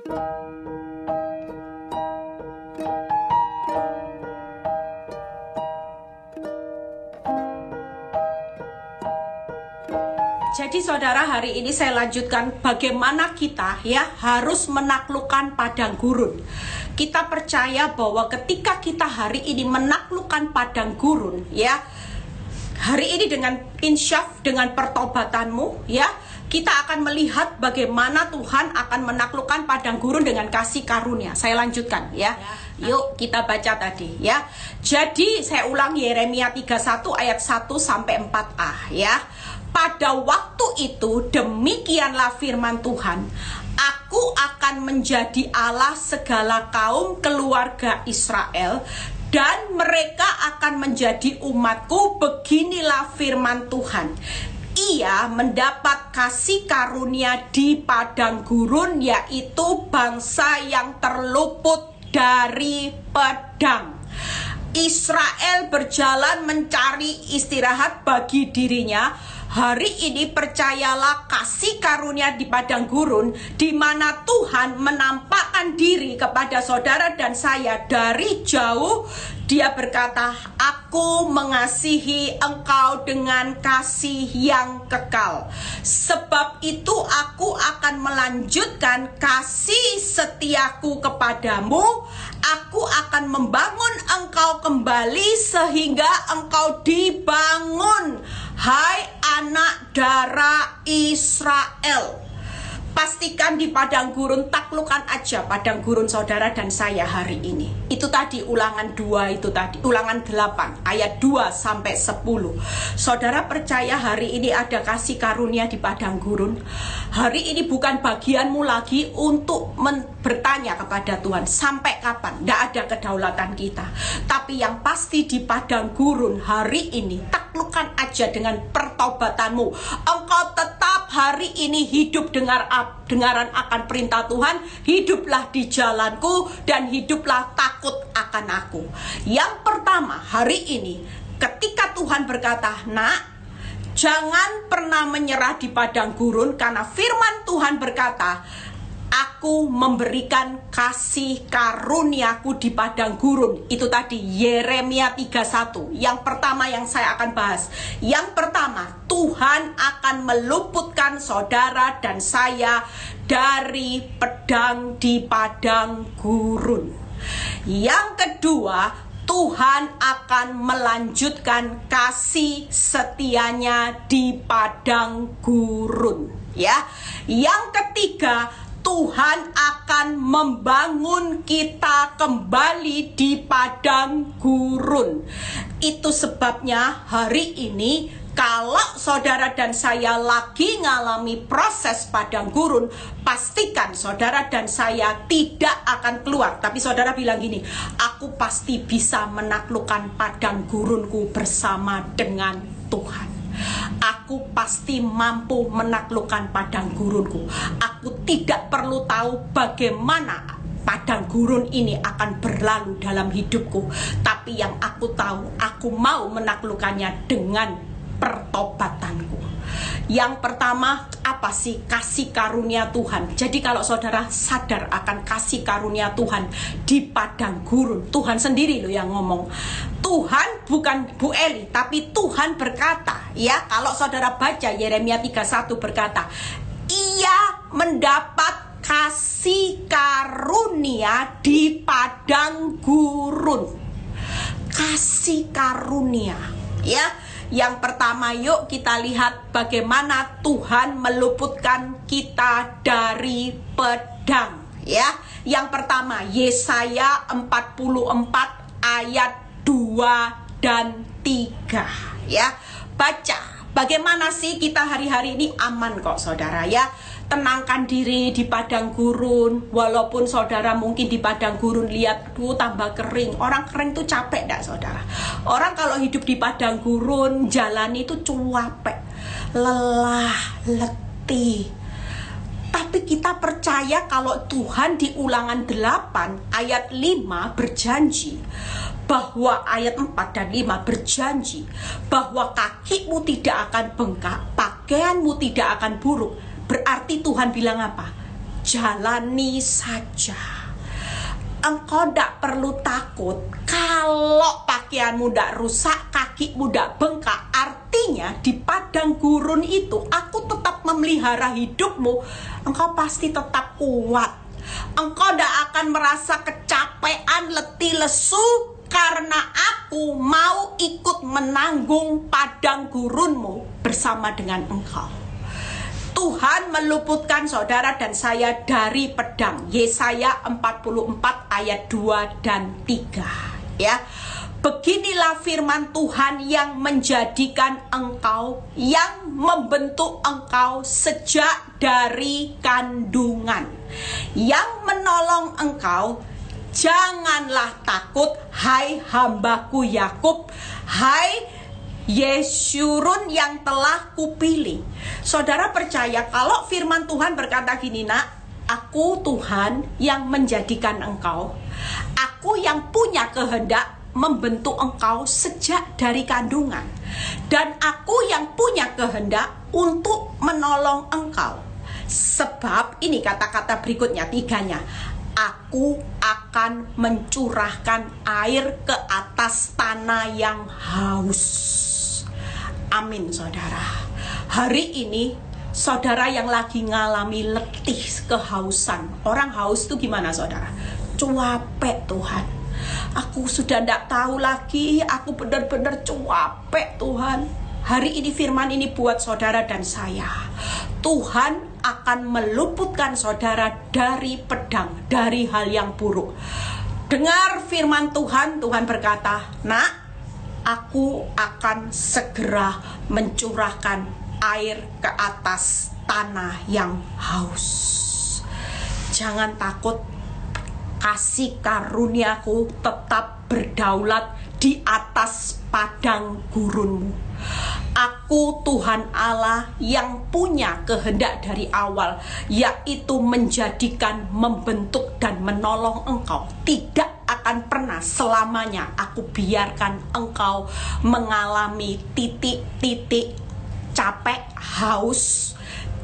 Jadi saudara, hari ini saya lanjutkan bagaimana kita harus menaklukkan padang gurun. Kita percaya bahwa ketika kita hari ini menaklukkan padang gurun, hari ini dengan insyaf, dengan pertobatanmu, kita akan melihat bagaimana Tuhan akan menaklukkan padang gurun dengan kasih karunia. Saya lanjutkan Yuk kita baca tadi Jadi saya ulang Yeremia 31 ayat 1 sampai 4a Pada waktu itu demikianlah firman Tuhan, Aku akan menjadi Allah segala kaum keluarga Israel, dan mereka akan menjadi umatku. Beginilah firman Tuhan, Ia mendapat kasih karunia di padang gurun, yaitu bangsa yang terluput dari pedang. Israel berjalan mencari istirahat bagi dirinya. Hari ini percayalah kasih karunia di padang gurun, di mana Tuhan menampakkan diri kepada saudara dan saya dari jauh. Dia berkata, Aku mengasihi engkau dengan kasih yang kekal. Sebab itu aku akan melanjutkan kasih setiaku kepadamu. Aku akan membangun engkau kembali sehingga engkau dibangun, hai anak darah Israel. Pastikan di padang gurun, taklukkan aja padang gurun saudara dan saya hari ini. Itu tadi ulangan 2, ulangan 8 ayat 2 sampai 10. Saudara percaya hari ini ada kasih karunia di padang gurun? Hari ini bukan bagianmu lagi untuk bertanya kepada Tuhan sampai kapan. Tidak ada kedaulatan kita. Tapi yang pasti di padang gurun hari ini, taklukkan aja dengan pertobatanmu. Engkau tetap hari ini hidup dengaran akan perintah Tuhan. Hiduplah di jalanku dan hiduplah takut akan aku. Yang pertama hari ini, ketika Tuhan berkata, Nak, jangan pernah menyerah di padang gurun, karena firman Tuhan berkata, Aku memberikan kasih karuniaku di padang gurun. Itu tadi Yeremia 31. Yang pertama yang saya akan bahas. Yang pertama, Tuhan akan meluputkan saudara dan saya dari pedang di padang gurun. Yang kedua, Tuhan akan melanjutkan kasih setianya di padang gurun. Yang ketiga, Tuhan akan membangun kita kembali di padang gurun. Itu sebabnya hari ini kalau saudara dan saya lagi ngalami proses padang gurun, pastikan saudara dan saya tidak akan keluar. Tapi saudara bilang gini, aku pasti bisa menaklukkan padang gurunku bersama dengan Tuhan. Aku pasti mampu menaklukkan padang gurunku. Aku tidak perlu tahu bagaimana padang gurun ini akan berlalu dalam hidupku. Tapi yang aku tahu, aku mau menaklukkannya dengan pertobatanku. Yang pertama, apa sih kasih karunia Tuhan? Jadi kalau saudara sadar akan kasih karunia Tuhan di padang gurun, Tuhan sendiri loh yang ngomong. Tuhan bukan Bu Eli, tapi Tuhan berkata, kalau saudara baca Yeremia 31 berkata, Ia mendapat kasih karunia di padang gurun. Kasih karunia, Yang pertama, yuk kita lihat bagaimana Tuhan meluputkan kita dari pedang. Yang pertama, Yesaya 44 ayat 2 dan 3. Baca, bagaimana sih kita hari-hari ini aman kok saudara Tenangkan diri di padang gurun. Walaupun saudara mungkin di padang gurun lihat tambah kering. Orang kering tuh capek enggak saudara? Orang kalau hidup di padang gurun, jalan itu capek, lelah, letih. Tapi kita percaya kalau Tuhan di ulangan 8 ayat 5 berjanji bahwa ayat 4 dan 5 berjanji bahwa kakimu tidak akan bengkak, pakaianmu tidak akan buruk. Berarti Tuhan bilang apa? jalani saja. Engkau tidak perlu takut kalau pakaianmu tidak rusak, kakimu tidak bengkak. Artinya di padang gurun itu aku tetap memelihara hidupmu. Engkau pasti tetap kuat. Engkau tidak akan merasa kecapean, letih, lesu, karena aku mau ikut menanggung padang gurunmu bersama dengan engkau. Tuhan meluputkan saudara dan saya dari pedang. Yesaya 44 ayat 2 dan 3. Ya. Beginilah firman Tuhan yang menjadikan engkau, yang membentuk engkau sejak dari kandungan, yang menolong engkau. Janganlah takut, hai hambaku Yakub, hai Yeshurun yang telah kupilih. Saudara percaya kalau firman Tuhan berkata gini, nak, aku Tuhan yang menjadikan engkau, aku yang punya kehendak membentuk engkau sejak dari kandungan, dan aku yang punya kehendak untuk menolong engkau. Sebab ini kata-kata berikutnya, tiganya, aku akan mencurahkan air ke atas tanah yang haus. Amin, saudara. Hari ini saudara yang lagi ngalami letih, kehausan. Orang haus itu gimana, saudara? Cuapek Tuhan. Aku sudah tidak tahu lagi, aku benar-benar cuapek Tuhan. Hari ini firman ini buat saudara dan saya. Tuhan akan meluputkan saudara dari pedang, dari hal yang buruk. Dengar firman Tuhan, Tuhan berkata, nak, aku akan segera mencurahkan air ke atas tanah yang haus. Jangan takut, kasih karuniaku tetap berdaulat di atas padang gurunmu. Aku Tuhan Allah yang punya kehendak dari awal, yaitu menjadikan, membentuk dan menolong engkau. Tidak akan pernah selamanya aku biarkan engkau mengalami titik-titik capek, haus.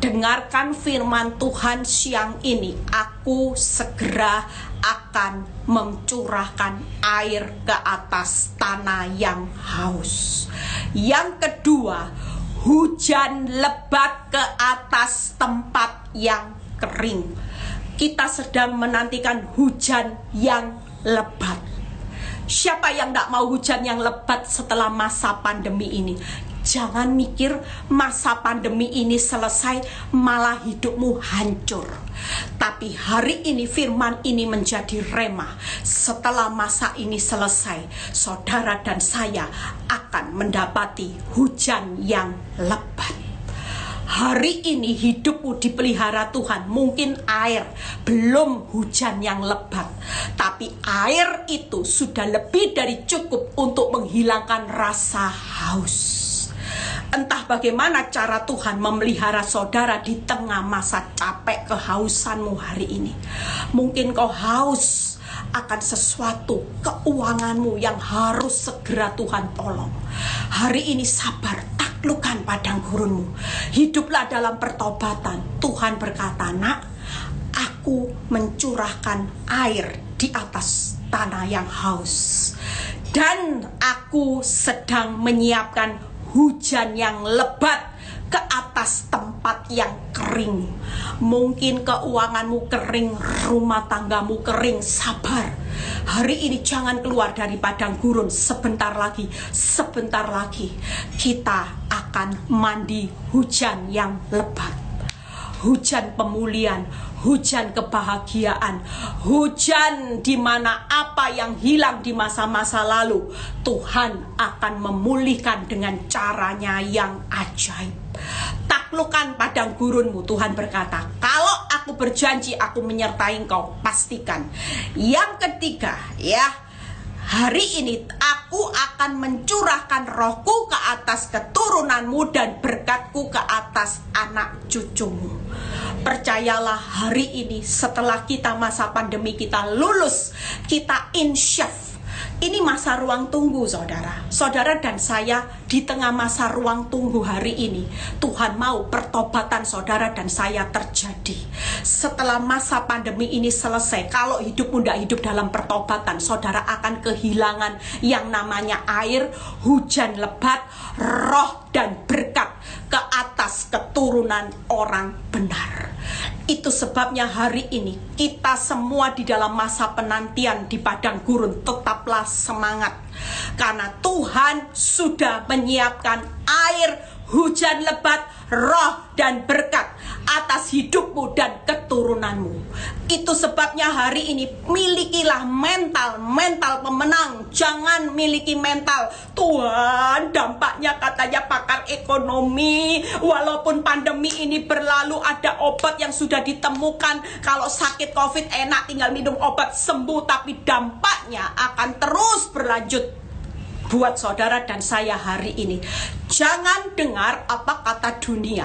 Dengarkan firman Tuhan siang ini. Aku segera akan mencurahkan air ke atas tanah yang haus. Yang kedua, hujan lebat ke atas tempat yang kering. Kita sedang menantikan hujan yang lebat. Siapa yang tidak mau hujan yang lebat setelah masa pandemi ini? Jangan mikir masa pandemi ini selesai malah hidupmu hancur. Tapi hari ini firman ini menjadi rema. Setelah masa ini selesai, saudara dan saya akan mendapati hujan yang lebat. Hari ini hidupmu dipelihara Tuhan. Mungkin air, belum hujan yang lebat, tapi air itu sudah lebih dari cukup untuk menghilangkan rasa haus. Entah bagaimana cara Tuhan memelihara saudara di tengah masa capek kehausanmu hari ini. Mungkin kau haus akan sesuatu, keuanganmu yang harus segera Tuhan tolong. Hari ini sabar, taklukkan padang gurunmu. Hiduplah dalam pertobatan. Tuhan berkata, nak, aku mencurahkan air di atas tanah yang haus. Dan aku sedang menyiapkan hujan yang lebat ke atas tempat yang kering. Mungkin keuanganmu kering, rumah tanggamu kering. Sabar. Hari ini jangan keluar dari padang gurun. Sebentar lagi kita akan mandi hujan yang lebat. Hujan pemulihan, hujan kebahagiaan, hujan di mana apa yang hilang di masa-masa lalu Tuhan akan memulihkan dengan caranya yang ajaib. Taklukkan padang gurunmu, Tuhan berkata. Kalau aku berjanji aku menyertai engkau, pastikan. Yang ketiga, ya, hari ini aku akan mencurahkan rohku ke atas keturunanmu dan berkatku ke atas anak cucumu. Percayalah, hari ini setelah kita masa pandemi kita lulus, kita insyaf Ini masa ruang tunggu, saudara. Saudara dan saya di tengah masa ruang tunggu hari ini, Tuhan mau pertobatan saudara dan saya terjadi. Setelah masa pandemi ini selesai, kalau hidupmu tidak hidup dalam pertobatan, saudara akan kehilangan yang namanya air, hujan lebat, roh dan berkat ke atas keturunan orang benar. Itu sebabnya hari ini kita semua di dalam masa penantian di padang gurun tetaplah semangat. Karena Tuhan sudah menyiapkan air, hujan lebat, roh dan berkat atas hidupmu dan keturunanmu. Itu sebabnya hari ini milikilah mental pemenang. Jangan miliki mental Tuhan, dampaknya katanya pakar ekonomi, walaupun pandemi ini berlalu ada obat yang sudah ditemukan. Kalau sakit COVID enak tinggal minum obat sembuh, tapi dampaknya akan terus berlanjut buat saudara dan saya hari ini. Jangan dengar apa kata dunia,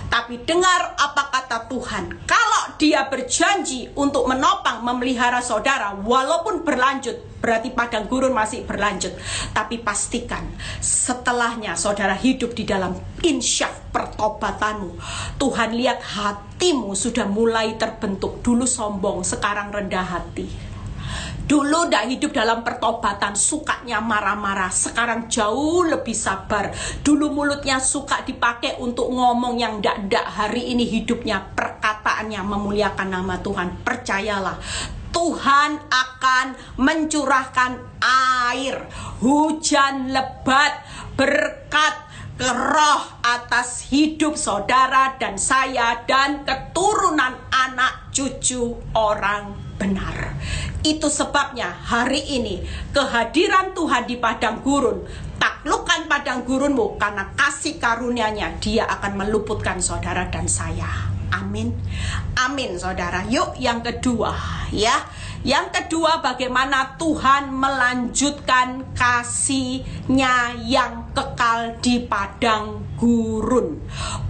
tapi dengar apa kata Tuhan. Kalau Dia berjanji untuk menopang, memelihara saudara, walaupun berlanjut, berarti padang gurun masih berlanjut. Tapi pastikan setelahnya saudara hidup di dalam insyaf pertobatanmu. Tuhan lihat hatimu sudah mulai terbentuk. Dulu sombong, sekarang rendah hati. Dulu tidak hidup dalam pertobatan, sukanya marah-marah. Sekarang jauh lebih sabar. Dulu mulutnya suka dipakai untuk ngomong yang ndak-ndak. Hari ini hidupnya, perkataannya memuliakan nama Tuhan. Percayalah, Tuhan akan mencurahkan air, hujan lebat, berkat, roh atas hidup saudara dan saya dan keturunan anak cucu orang benar. Itu sebabnya hari ini kehadiran Tuhan di padang gurun, taklukkan padang gurunmu, karena kasih karunia-Nya Dia akan meluputkan saudara dan saya. Amin. Amin, saudara. Yuk yang kedua ya. Yang kedua, bagaimana Tuhan melanjutkan kasih-Nya yang kekal di padang gurun.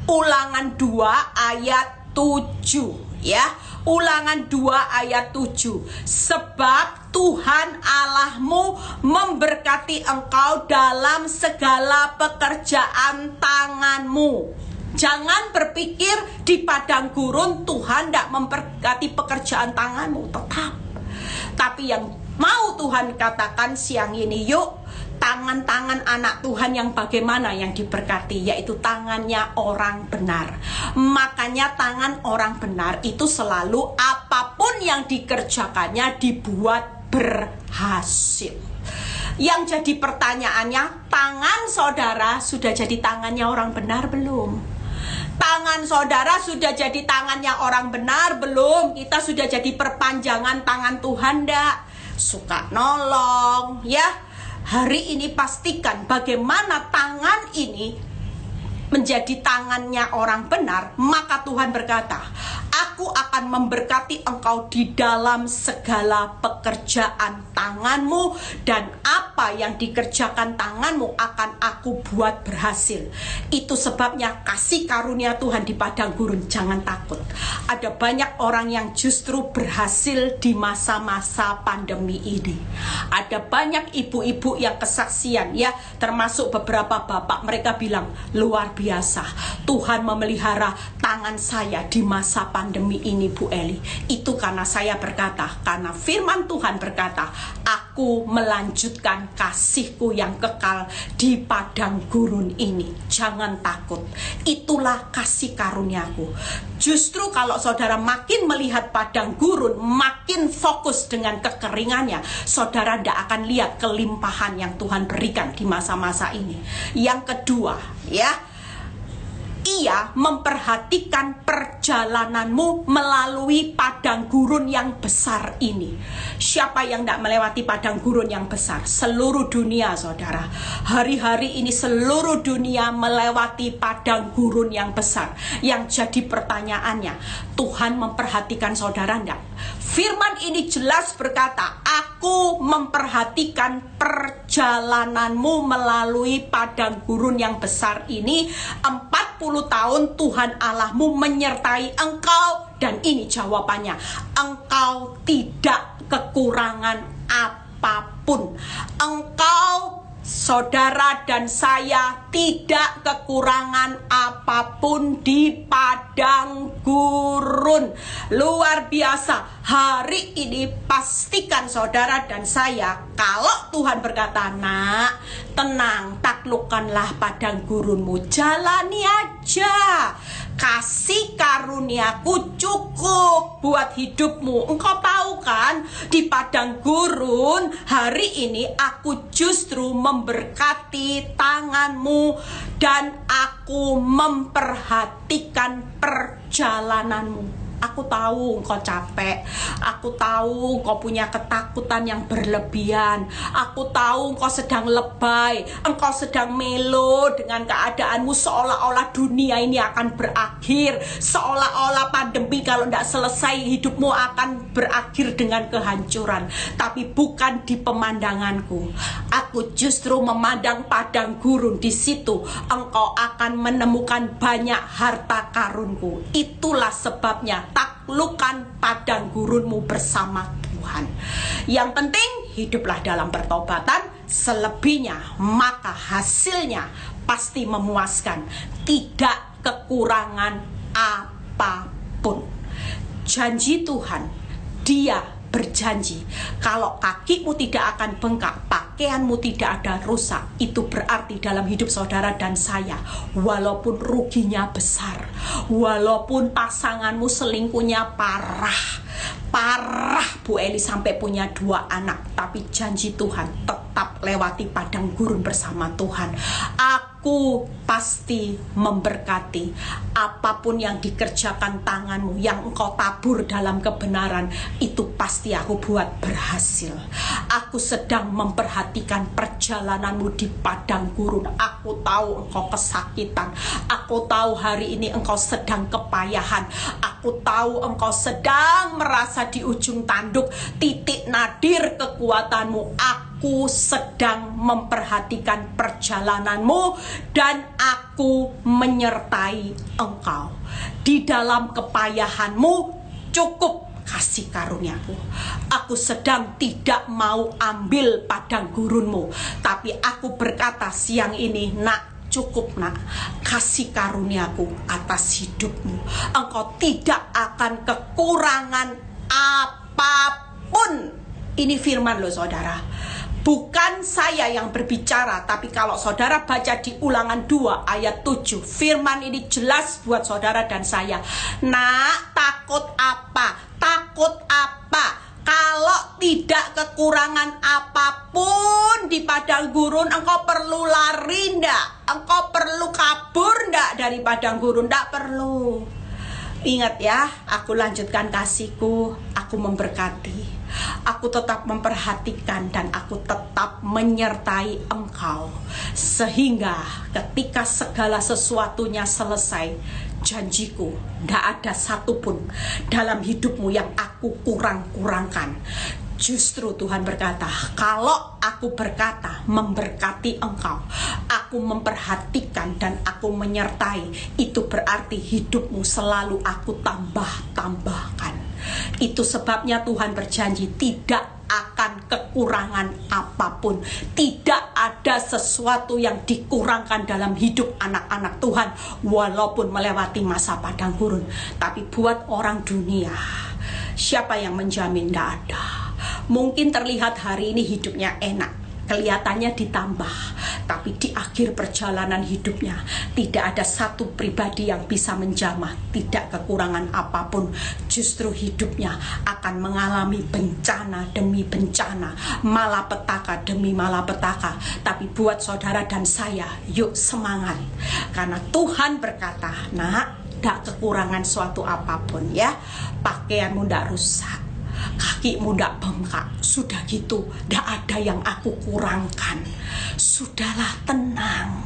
Ulangan 2 ayat 7 ya. Ulangan 2 ayat 7. Sebab Tuhan Allahmu memberkati engkau dalam segala pekerjaan tanganmu. Jangan berpikir di padang gurun Tuhan tidak memberkati pekerjaan tanganmu. Tetap. Tapi yang mau Tuhan katakan siang ini, yuk, tangan-tangan anak Tuhan yang bagaimana yang diberkati, yaitu tangannya orang benar. Makanya tangan orang benar itu selalu apapun yang dikerjakannya dibuat berhasil. Yang jadi pertanyaannya, tangan saudara sudah jadi tangannya orang benar belum? Tangan saudara sudah jadi tangannya orang benar belum? Kita sudah jadi perpanjangan tangan Tuhan ndak? Suka nolong ya. Hari ini pastikan bagaimana tangan ini menjadi tangannya orang benar. Maka Tuhan berkata, aku akan memberkati engkau di dalam segala pekerjaan tanganmu, dan apa yang dikerjakan tanganmu akan aku buat berhasil. Itu sebabnya kasih karunia Tuhan di padang gurun. Jangan takut. Ada banyak orang yang justru berhasil di masa-masa pandemi ini. Ada banyak ibu-ibu yang kesaksian ya, termasuk beberapa bapak. Mereka bilang luar biasa, Tuhan memelihara tangan saya di masa pandemi ini, Bu Eli. Itu karena saya berkata, karena firman Tuhan berkata, aku melanjutkan kasihku yang kekal di padang gurun ini. Jangan takut. Itulah kasih karuniaku. Justru kalau saudara makin melihat padang gurun, makin fokus dengan kekeringannya, saudara tidak akan lihat kelimpahan yang Tuhan berikan di masa-masa ini. Yang kedua ya, Ia memperhatikan perjalananmu melalui padang gurun yang besar ini. Siapa yang tidak melewati padang gurun yang besar? Seluruh dunia, saudara. Hari-hari ini seluruh dunia melewati padang gurun yang besar. Yang jadi pertanyaannya, Tuhan memperhatikan saudara enggak? Firman ini jelas berkata, aku memperhatikan perjalananmu melalui padang gurun yang besar ini. 40 tahun Tuhan Allahmu menyertai engkau. Dan ini jawabannya, engkau tidak kekurangan apapun. apapun. Engkau, saudara dan saya, tidak kekurangan apapun di padang gurun. Luar biasa. Hari ini pastikan saudara dan saya, kalau Tuhan berkata, nak, tenang, taklukkanlah padang gurunmu, jalani aja. Kasih karuniaku cukup buat hidupmu. Engkau tahu kan, di padang gurun hari ini aku justru memberkati tanganmu dan aku memperhatikan perjalananmu. Aku tahu engkau capek. Aku tahu engkau punya ketakutan yang berlebihan. Aku tahu engkau sedang lebay. Engkau sedang melo dengan keadaanmu, seolah-olah dunia ini akan berakhir. Seolah-olah pandemi kalau tidak selesai hidupmu akan berakhir dengan kehancuran. Tapi bukan di pemandanganku. Aku justru memandang padang gurun. Di situ engkau akan menemukan banyak harta karunku. Itulah sebabnya taklukkan padang gurunmu bersama Tuhan. Yang penting hiduplah dalam pertobatan. Selebihnya maka hasilnya pasti memuaskan. Tidak kekurangan apapun. Janji Tuhan, Dia berjanji kalau kakimu tidak akan bengkak, pakaianmu tidak ada rusak. Itu berarti dalam hidup saudara dan saya, walaupun ruginya besar, walaupun pasanganmu selingkuhnya parah Bu Eli sampai punya 2 anak, tapi janji Tuhan, tetap lewati padang gurun bersama Tuhan. Aku pasti memberkati apapun yang dikerjakan tanganmu, yang engkau tabur dalam kebenaran, itu pasti aku buat berhasil. Aku sedang memperhatikan perjalananmu di padang gurun. Aku tahu engkau kesakitan. Aku tahu hari ini engkau sedang kepayahan. Aku tahu engkau sedang merasa di ujung tanduk, titik nadir kekuatanmu. Aku sedang memperhatikan perjalananmu dan aku menyertai engkau. Di dalam kepayahanmu cukup kasih karuniaku. Aku sedang tidak mau ambil padang gurunmu, tapi aku berkata siang ini, nak, cukup nak, kasih karuniaku atas hidupmu. Engkau tidak akan kekurangan apapun. Ini firman loh saudara. Bukan saya yang berbicara, tapi kalau saudara baca di Ulangan 2 ayat 7, firman ini jelas buat saudara dan saya. Nak, takut apa? Takut apa? Kalau tidak kekurangan apapun di padang gurun, engkau perlu lari ndak? Engkau perlu kabur ndak dari padang gurun? Ndak perlu. Ingat ya, aku lanjutkan kasihku, aku memberkati. Aku tetap memperhatikan dan aku tetap menyertai engkau. Sehingga ketika segala sesuatunya selesai, janjiku, tidak ada satupun dalam hidupmu yang aku kurang-kurangkan. Justru Tuhan berkata, kalau aku berkata memberkati engkau, aku memperhatikan dan aku menyertai, itu berarti hidupmu selalu aku tambah-tambahkan. Itu sebabnya Tuhan berjanji tidak akan kekurangan apapun. Tidak ada sesuatu yang dikurangkan dalam hidup anak-anak Tuhan, walaupun melewati masa padang gurun. Tapi buat orang dunia, siapa yang menjamin? Tidak ada. Mungkin terlihat hari ini hidupnya enak, kelihatannya ditambah, tapi di akhir perjalanan hidupnya tidak ada satu pribadi yang bisa menjamah tidak kekurangan apapun. Justru hidupnya akan mengalami bencana demi bencana, malapetaka demi malapetaka. Tapi buat saudara dan saya, yuk semangat, karena Tuhan berkata, nak, tidak kekurangan suatu apapun ya. Pakaianmu tidak rusak, kakimu tidak bengkak. Sudah gitu, tidak ada yang aku kurangkan. Sudahlah, tenang.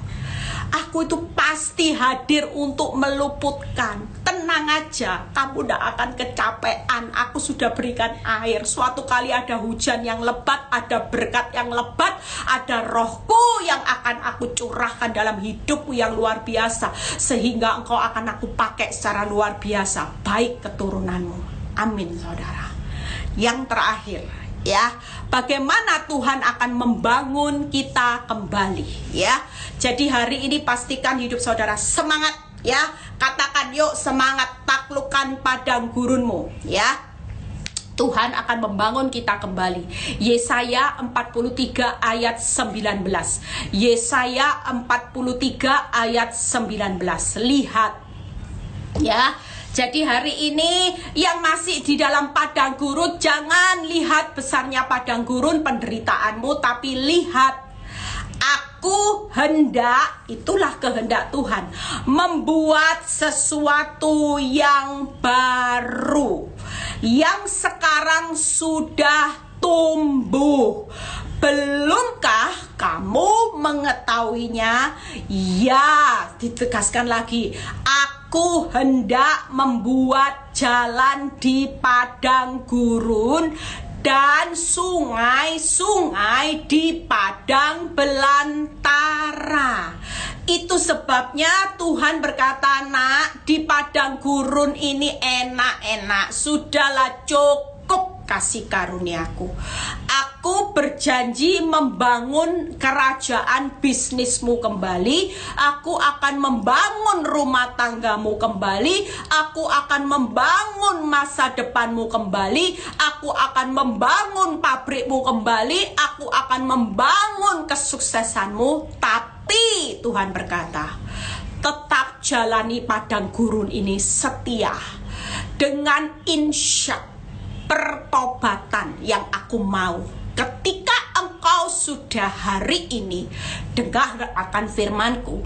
Aku itu pasti hadir untuk meluputkan. Tenang aja, kamu tidak akan kecapean. Aku sudah berikan air. Suatu kali ada hujan yang lebat, ada berkat yang lebat, ada rohku yang akan aku curahkan dalam hidupmu yang luar biasa, sehingga engkau akan aku pakai secara luar biasa, baik keturunanmu. Amin saudara. Yang terakhir, ya. Bagaimana Tuhan akan membangun kita kembali, ya. Jadi hari ini pastikan hidup saudara semangat, ya. Katakan, yuk semangat, taklukkan padang gurunmu, ya. Tuhan akan membangun kita kembali. Yesaya 43 ayat 19. Yesaya 43 ayat 19. Lihat, ya. Jadi hari ini yang masih di dalam padang gurun, jangan lihat besarnya padang gurun penderitaanmu, tapi lihat, aku hendak, itulah kehendak Tuhan, membuat sesuatu yang baru, yang sekarang sudah tumbuh. Belumkah kamu mengetahuinya? Ya, ditegaskan lagi, aku hendak membuat jalan di padang gurun dan sungai-sungai di padang belantara. Itu sebabnya Tuhan berkata, nak, di padang gurun ini enak-enak, sudahlah cukup kasih karuniaku. Aku berjanji membangun kerajaan bisnismu kembali. Aku akan membangun rumah tanggamu kembali. Aku akan membangun masa depanmu kembali. Aku akan membangun pabrikmu kembali. Aku akan membangun kesuksesanmu. Tapi Tuhan berkata, tetap jalani padang gurun ini setia dengan insya pertobatan yang aku mau. Ketika engkau sudah hari ini dengar akan firmanku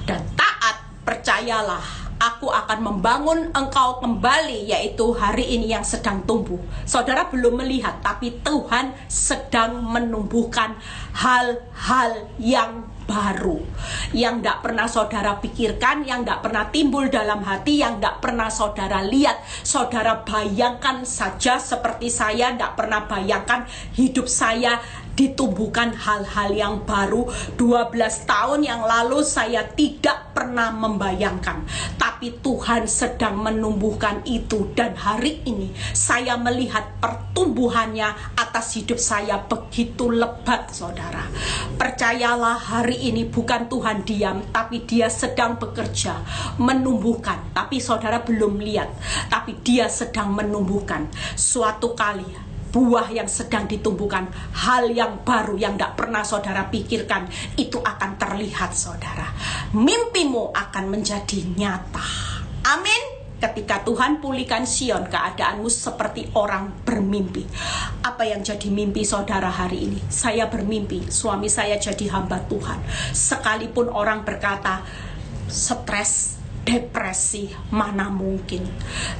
dan taat, percayalah, aku akan membangun engkau kembali, yaitu hari ini yang sedang tumbuh. Saudara belum melihat, tapi Tuhan sedang menumbuhkan hal-hal yang baru, yang tidak pernah saudara pikirkan, yang tidak pernah timbul dalam hati, yang tidak pernah saudara lihat. Saudara bayangkan saja, seperti saya tidak pernah bayangkan hidup saya ditumbuhkan hal-hal yang baru. 12 tahun yang lalu saya tidak pernah membayangkan, tapi Tuhan sedang menumbuhkan itu, dan hari ini saya melihat pertumbuhannya atas hidup saya begitu lebat. Saudara, percayalah, hari ini bukan Tuhan diam, tapi Dia sedang bekerja menumbuhkan. Tapi saudara belum lihat, tapi Dia sedang menumbuhkan. Suatu kali buah yang sedang ditumbuhkan, hal yang baru yang tidak pernah saudara pikirkan, itu akan terlihat. Saudara, mimpimu akan menjadi nyata. Amin. Ketika Tuhan pulihkan Sion, keadaanmu seperti orang bermimpi. Apa yang jadi mimpi saudara hari ini? Saya bermimpi suami saya jadi hamba Tuhan. Sekalipun orang berkata stres, depresi, mana mungkin.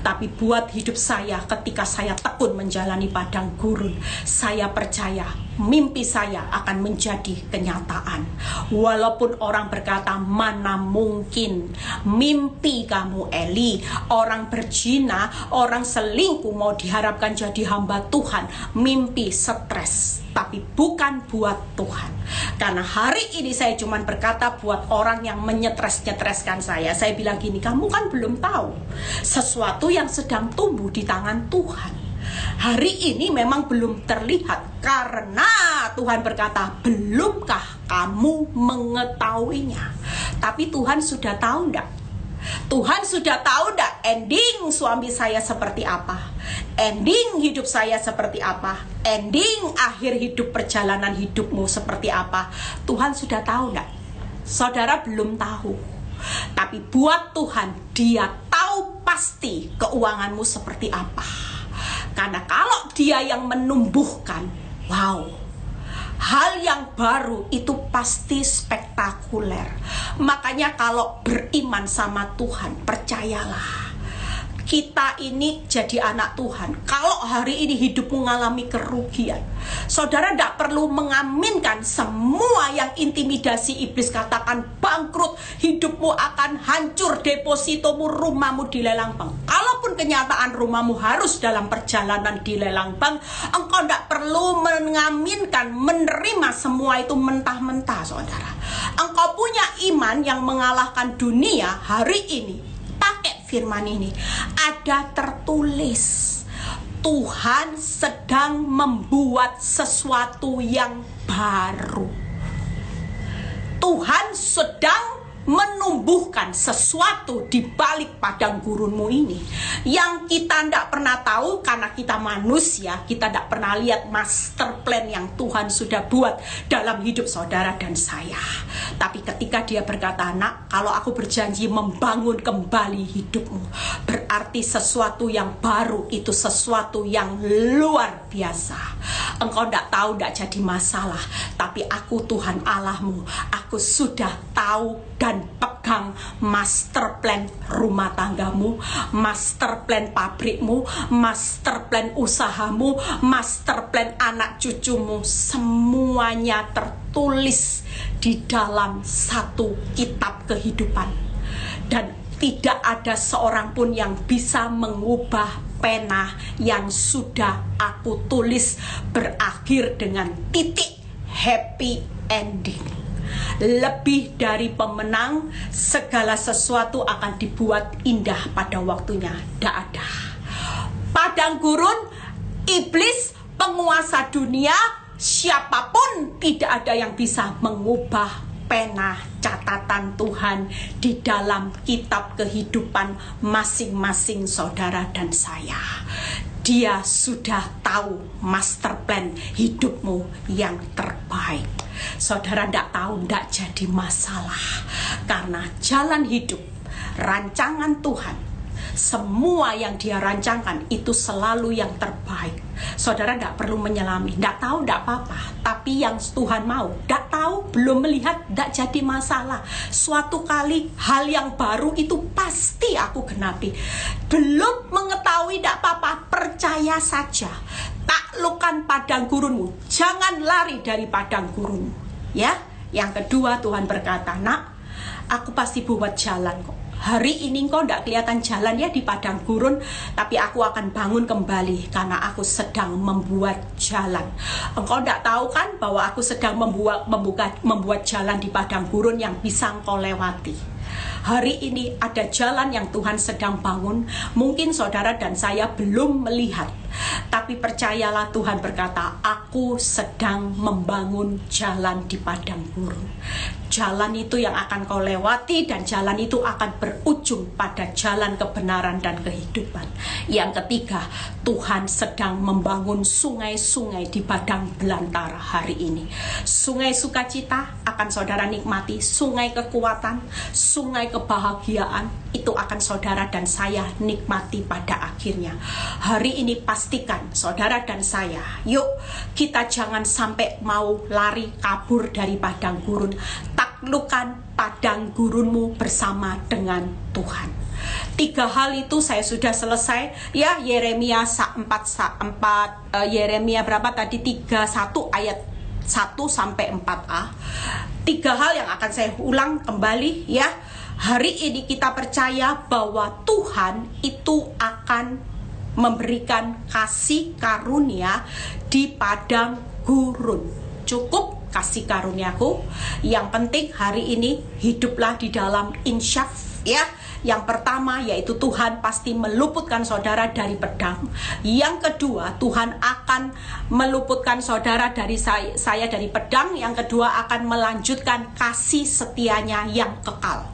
Tapi buat hidup saya, ketika saya tekun menjalani padang gurun, saya percaya mimpi saya akan menjadi kenyataan. Walaupun orang berkata, mana mungkin mimpi kamu Eli, orang berzina, orang selingkuh mau diharapkan jadi hamba Tuhan. Mimpi stres, tapi bukan buat Tuhan. Karena hari ini saya cuma berkata buat orang yang menyetres-nyetreskan saya. Saya bilang gini, kamu kan belum tahu sesuatu yang sedang tumbuh di tangan Tuhan. Hari ini memang belum terlihat, karena Tuhan berkata, belumkah kamu mengetahuinya? Tapi Tuhan sudah tahu enggak? Tuhan sudah tahu enggak ending suami saya seperti apa? Ending hidup saya seperti apa? Ending akhir hidup, perjalanan hidupmu seperti apa? Tuhan sudah tahu enggak? Saudara belum tahu. Tapi buat Tuhan, Dia tahu pasti keuanganmu seperti apa. Karena kalau Dia yang menumbuhkan, wow, hal yang baru itu pasti spektakuler. Makanya kalau beriman sama Tuhan, percayalah, kita ini jadi anak Tuhan. Kalau hari ini hidupmu mengalami kerugian, saudara tidak perlu mengaminkan semua yang intimidasi iblis katakan bangkrut, hidupmu akan hancur, depositomu, rumahmu dilelang bank. Kalaupun kenyataan rumahmu harus dalam perjalanan dilelang bank, engkau tidak perlu mengaminkan, menerima semua itu mentah-mentah. Saudara, engkau punya iman yang mengalahkan dunia hari ini. Pakai firman ini, ada tertulis, Tuhan sedang membuat sesuatu yang baru. Tuhan sedang menumbuhkan sesuatu di balik padang gurunmu ini yang kita tidak pernah tahu karena kita manusia. Kita tidak pernah lihat master plan yang Tuhan sudah buat dalam hidup saudara dan saya. Tapi ketika dia berkata, "Nak, kalau aku berjanji membangun kembali hidupmu, berarti sesuatu yang baru itu sesuatu yang luar biasa. Engkau tidak tahu, tidak jadi masalah, tapi aku Tuhan Allahmu, aku sudah tahu dan pegang master plan rumah tanggamu, master plan pabrikmu, master plan usahamu, master plan anak cucumu. Semuanya tertulis di dalam satu kitab kehidupan. Dan tidak ada seorang pun yang bisa mengubah pena yang sudah aku tulis berakhir dengan titik happy ending. Lebih dari pemenang, segala sesuatu akan dibuat indah pada waktunya." Tidak ada. Padang gurun, iblis, penguasa dunia, siapapun tidak ada yang bisa mengubah pena catatan Tuhan di dalam kitab kehidupan masing-masing saudara dan saya. Dia sudah tahu master plan hidupmu yang terbaik. Saudara tidak tahu, tidak jadi masalah. Karena jalan hidup, rancangan Tuhan, semua yang dia rancangkan itu selalu yang terbaik. Saudara tidak perlu menyelami, tidak tahu, tidak apa-apa. Tapi yang Tuhan mau, tidak tahu, belum melihat, tidak jadi masalah. Suatu kali hal yang baru itu pasti aku genapi. Belum mengetahui, tidak apa-apa, percaya saja. Taklukkan padang gurunmu, jangan lari dari padang gurunmu. Ya, yang kedua Tuhan berkata, "Nak, aku pasti buat jalan kok. Hari ini engkau tidak kelihatan jalan ya di padang gurun, tapi aku akan bangun kembali karena aku sedang membuat jalan. Engkau tidak tahu kan bahwa aku sedang membuat jalan di padang gurun yang bisa engkau lewati." Hari ini ada jalan yang Tuhan sedang bangun. Mungkin saudara dan saya belum melihat, tapi percayalah Tuhan berkata, "Aku sedang membangun jalan di padang gurun." Jalan itu yang akan kau lewati dan jalan itu akan berujung pada jalan kebenaran dan kehidupan. Yang ketiga, Tuhan sedang membangun sungai-sungai di padang belantara hari ini. Sungai sukacita akan saudara nikmati, sungai kekuatan, sungai kebahagiaan itu akan saudara dan saya nikmati pada akhirnya. Hari ini pastikan saudara dan saya, yuk kita jangan sampai mau lari kabur dari padang gurun. Taklukkan padang gurunmu bersama dengan Tuhan. 3 hal itu saya sudah selesai ya. Yeremia 4, Yeremia berapa tadi, 31 ayat 1 sampai 4a. 3 hal yang akan saya ulang kembali ya. Hari ini kita percaya bahwa Tuhan itu akan memberikan kasih karunia di padang gurun. Cukup kasih karuniaku. Yang penting hari ini hiduplah di dalam insyaf ya. Yang pertama yaitu Tuhan pasti meluputkan saudara dari pedang. Yang kedua, Tuhan akan meluputkan saudara dari saya dari pedang. Yang kedua, akan melanjutkan kasih setianya yang kekal.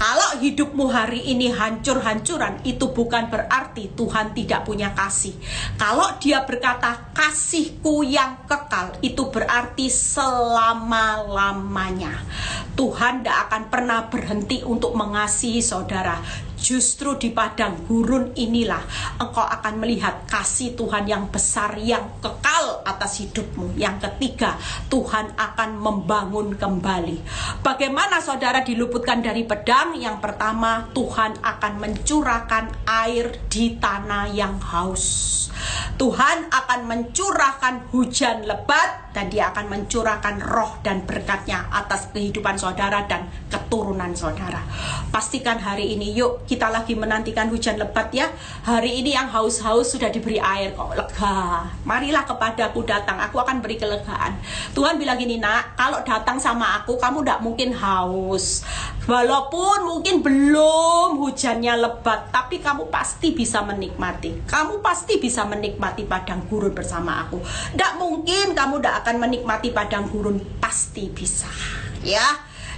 Kalau hidupmu hari ini hancur-hancuran, itu bukan berarti Tuhan tidak punya kasih. Kalau dia berkata kasihku yang kekal, itu berarti selama-lamanya. Tuhan tidak akan pernah berhenti untuk mengasihi saudara. Justru di padang gurun inilah engkau akan melihat kasih Tuhan yang besar, yang kekal atas hidupmu. Yang ketiga, Tuhan akan membangun kembali. Bagaimana saudara diluputkan dari pedang? Yang pertama, Tuhan akan mencurahkan air di tanah yang haus. Tuhan akan mencurahkan hujan lebat dan dia akan mencurahkan roh dan berkat-Nya atas kehidupan saudara dan keturunan saudara. Pastikan hari ini, yuk kita lagi menantikan hujan lebat ya. Hari ini yang haus-haus sudah diberi air kok, lega. Marilah kepadaku datang, aku akan beri kelegaan. Tuhan bilang gini, nak, kalau datang sama aku, kamu tidak mungkin haus. Walaupun mungkin belum hujannya lebat, tapi kamu pasti bisa menikmati. Kamu pasti bisa menikmati padang gurun bersama aku. Tidak mungkin kamu tidak akan menikmati padang gurun, pasti bisa. Ya,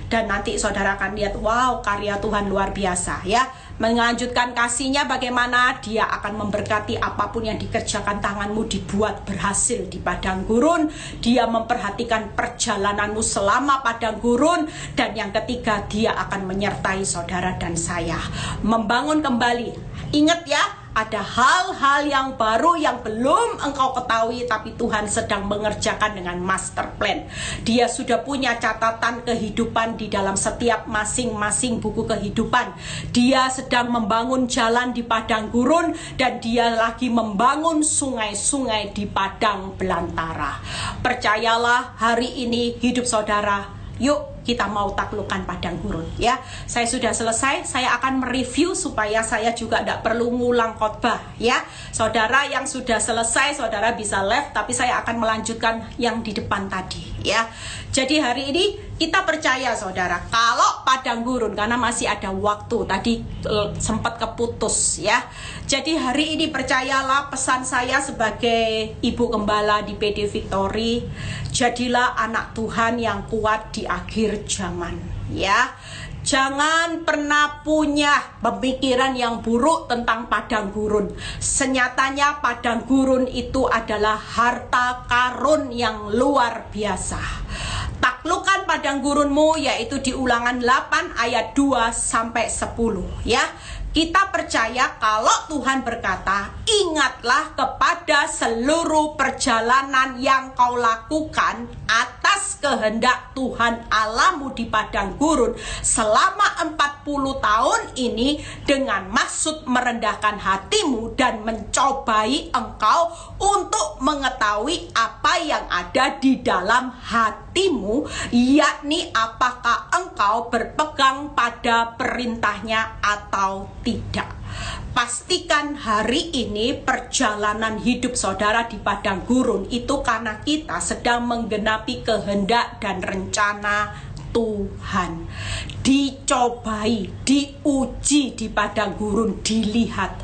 dan nanti saudara akan lihat, wow, karya Tuhan luar biasa ya. Melanjutkan kasih-Nya bagaimana dia akan memberkati apapun yang dikerjakan tanganmu dibuat berhasil di padang gurun. Dia memperhatikan perjalananmu selama padang gurun. Dan yang ketiga, dia akan menyertai saudara dan saya membangun kembali. Ingat ya, ada hal-hal yang baru yang belum engkau ketahui, tapi Tuhan sedang mengerjakan dengan master plan. Dia sudah punya catatan kehidupan di dalam setiap masing-masing buku kehidupan. Dia sedang membangun jalan di padang gurun, dan dia lagi membangun sungai-sungai di padang belantara. Percayalah, hari ini hidup saudara, yuk kita mau taklukkan padang gurun ya. Saya sudah selesai, saya akan mereview supaya saya juga tidak perlu ngulang khotbah ya. Saudara yang sudah selesai, saudara bisa left, tapi saya akan melanjutkan yang di depan tadi ya. Jadi hari ini kita percaya saudara, kalau padang gurun, karena masih ada waktu, tadi sempat keputus ya. Jadi hari ini percayalah, pesan saya sebagai ibu gembala di PD Victory, jadilah anak Tuhan yang kuat di akhir zaman ya. Jangan pernah punya pemikiran yang buruk tentang padang gurun. Senyatanya padang gurun itu adalah harta karun yang luar biasa. Taklukkan padang gurunmu, yaitu di Ulangan 8 ayat 2 sampai 10 ya. Kita percaya kalau Tuhan berkata, ingatlah kepada seluruh perjalanan yang kau lakukan atas kehendak Tuhan Allahmu di padang gurun selama 40 tahun ini, dengan maksud merendahkan hatimu dan mencobai engkau untuk mengetahui apa yang ada di dalam hatimu, yakni apakah engkau berpegang pada perintahnya atau tidak. Pastikan hari ini perjalanan hidup saudara di padang gurun itu karena kita sedang menggenapi kehendak dan rencana Tuhan. Dicobai, diuji di padang gurun, dilihat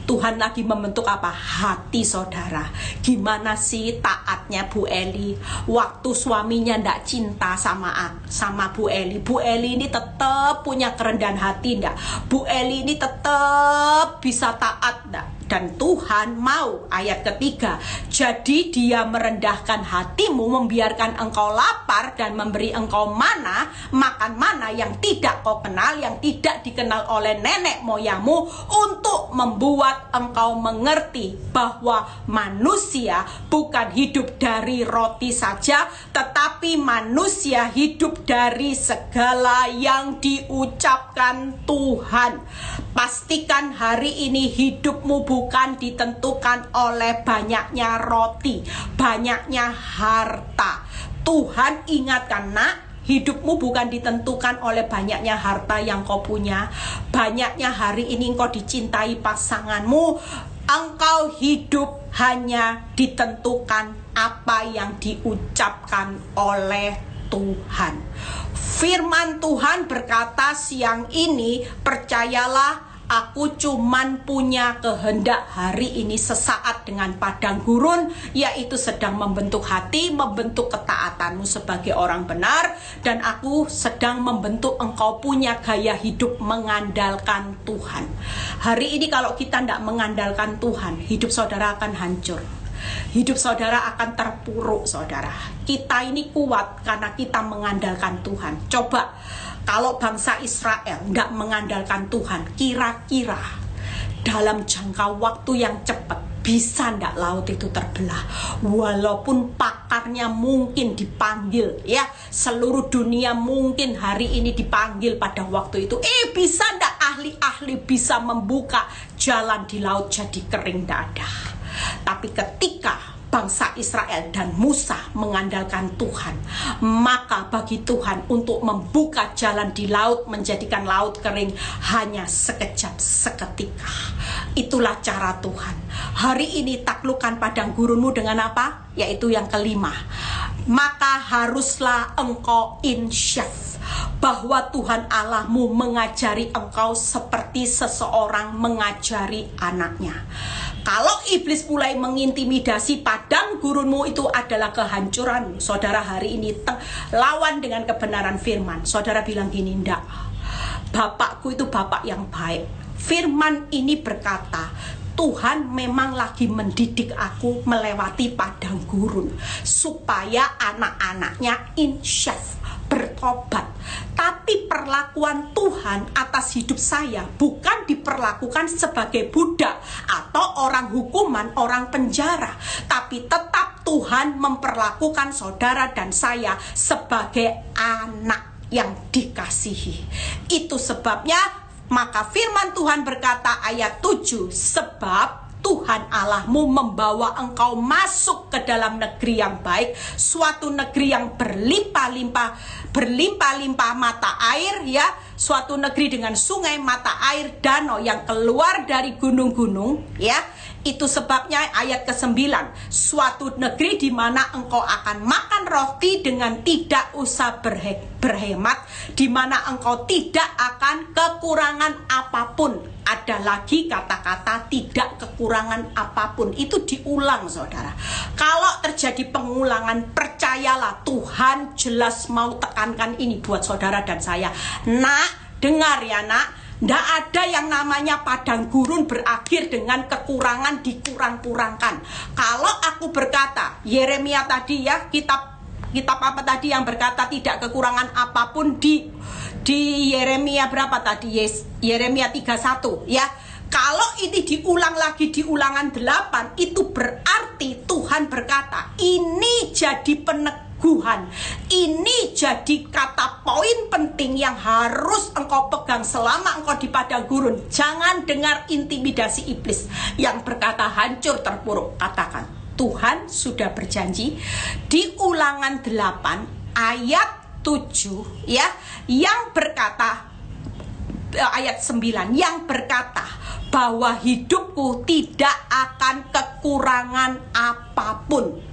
Tuhan lagi membentuk apa? Hati saudara. Gimana sih taatnya Bu Eli waktu suaminya ndak cinta sama Bu Eli. Bu Eli ini tetap punya kerendahan hati ndak? Bu Eli ini tetap bisa taat ndak? Dan Tuhan mau, ayat ketiga, jadi dia merendahkan hatimu, membiarkan engkau lapar dan memberi engkau mana, makan mana yang tidak kau kenal, yang tidak dikenal oleh nenek moyangmu, untuk membuat engkau mengerti bahwa manusia bukan hidup dari roti saja, tetapi manusia hidup dari segala yang diucapkan Tuhan. Pastikan hari ini hidupmu bukan ditentukan oleh banyaknya roti, banyaknya harta. Tuhan ingatkan, nak, hidupmu bukan ditentukan oleh banyaknya harta yang kau punya, banyaknya hari ini engkau dicintai pasanganmu. Engkau hidup hanya ditentukan apa yang diucapkan oleh Tuhan. Firman Tuhan berkata siang ini, percayalah, aku cuman punya kehendak hari ini sesaat dengan padang gurun, yaitu sedang membentuk hati, membentuk ketaatanmu sebagai orang benar, dan aku sedang membentuk engkau punya gaya hidup mengandalkan Tuhan. Hari ini kalau kita tidak mengandalkan Tuhan, hidup saudara akan hancur. Hidup saudara akan terpuruk saudara. Kita ini kuat karena kita mengandalkan Tuhan. Coba kalau bangsa Israel nggak mengandalkan Tuhan, kira-kira dalam jangka waktu yang cepat bisa ndak laut itu terbelah? Walaupun pakarnya mungkin dipanggil ya, seluruh dunia mungkin hari ini dipanggil pada waktu itu, bisa ndak ahli-ahli bisa membuka jalan di laut jadi kering? Ndak ada. Tapi ketika bangsa Israel dan Musa mengandalkan Tuhan, maka bagi Tuhan untuk membuka jalan di laut, menjadikan laut kering hanya sekejap, seketika. Itulah cara Tuhan. Hari ini taklukkan padang gurunmu dengan apa? Yaitu yang kelima, maka haruslah engkau insyaf bahwa Tuhan Allahmu mengajari engkau seperti seseorang mengajari anaknya. Kalau iblis mulai mengintimidasi padang gurunmu, itu adalah kehancuran. Saudara hari ini lawan dengan kebenaran firman. Saudara bilang gini, ndak, Bapakku itu Bapak yang baik. Firman ini berkata, Tuhan memang lagi mendidik aku melewati padang gurun supaya anak-anaknya insyaf, bertobat. Tapi perlakuan Tuhan atas hidup saya bukan diperlakukan sebagai budak atau orang hukuman, orang penjara, tapi tetap Tuhan memperlakukan saudara dan saya sebagai anak yang dikasihi. Itu sebabnya maka firman Tuhan berkata ayat 7, sebab Tuhan Allahmu membawa engkau masuk ke dalam negeri yang baik, suatu negeri yang berlimpah-limpah mata air, ya, suatu negeri dengan sungai, mata air, danau yang keluar dari gunung-gunung, ya. Itu sebabnya ayat ke-9, suatu negeri di mana engkau akan makan roti dengan tidak usah berhemat, di mana engkau tidak akan kekurangan apapun. Ada lagi kata-kata tidak kekurangan apapun. Itu diulang, saudara. Kalau terjadi pengulangan, percayalah Tuhan jelas mau tekankan ini buat saudara dan saya. Nak, dengar ya nak, tidak ada yang namanya padang gurun berakhir dengan kekurangan dikurang-kurangkan. Kalau aku berkata, Yeremia tadi ya, kitab apa tadi yang berkata tidak kekurangan apapun di Yeremia berapa tadi? Yeremia 31 ya. Kalau ini diulang lagi di Ulangan 8, itu berarti Tuhan berkata, ini jadi peneguhan, ini jadi kata poin penting yang harus engkau pegang selama engkau di padang gurun. Jangan dengar intimidasi iblis yang berkata hancur terpuruk. Katakan, Tuhan sudah berjanji di Ulangan 8 ayat 7 ya, yang berkata ayat 9 yang berkata bahwa hidupku tidak akan kekurangan apapun.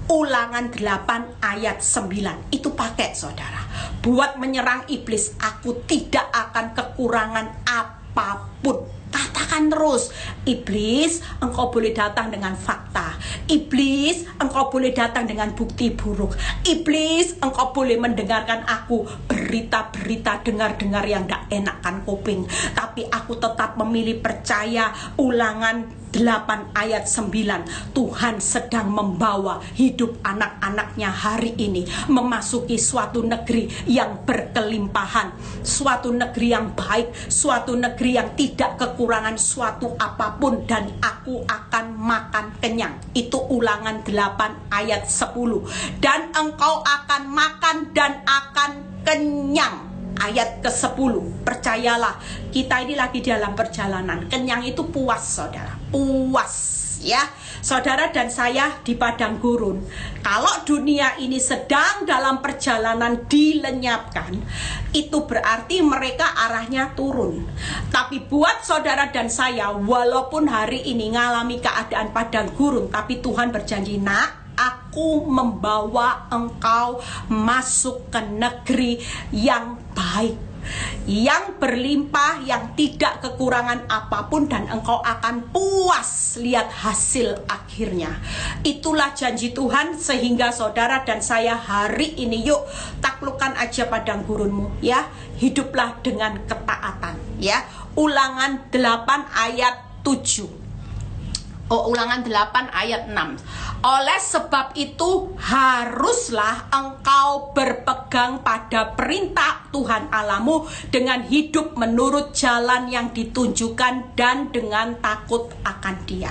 Ulangan 8 ayat 9 itu pakai, saudara, buat menyerang iblis. Aku tidak akan kekurangan apapun. Katakan terus, iblis, engkau boleh datang dengan fakta. Iblis, engkau boleh datang dengan bukti buruk. Iblis, engkau boleh mendengarkan aku berita-berita dengar-dengar yang tidak enakkan kuping. Tapi aku tetap memilih percaya. Ulangan 8 ayat 9, Tuhan sedang membawa hidup anak-anaknya hari ini memasuki suatu negeri yang berkelimpahan, suatu negeri yang baik, suatu negeri yang tidak kekurangan suatu apapun, dan aku akan makan kenyang. Itu Ulangan 8 ayat 10. Dan engkau akan makan dan akan kenyang. Ayat ke-10, percayalah, kita ini lagi dalam perjalanan. Kenyang itu puas, saudara, puas ya. Saudara dan saya di padang gurun. Kalau dunia ini sedang dalam perjalanan dilenyapkan, itu berarti mereka arahnya turun. Tapi buat saudara dan saya, walaupun hari ini ngalami keadaan padang gurun, tapi Tuhan berjanji, nak, aku membawa engkau masuk ke negeri yang baik, yang berlimpah, yang tidak kekurangan apapun, dan engkau akan puas lihat hasil akhirnya. Itulah janji Tuhan. Sehingga saudara dan saya hari ini, yuk taklukkan aja padang gurunmu ya. Hiduplah dengan ketaatan ya. Ulangan 8 ayat 7. Ulangan 8 ayat 6. Oleh sebab itu haruslah engkau berpegang pada perintah Tuhan Allahmu dengan hidup menurut jalan yang ditunjukkan dan dengan takut akan Dia.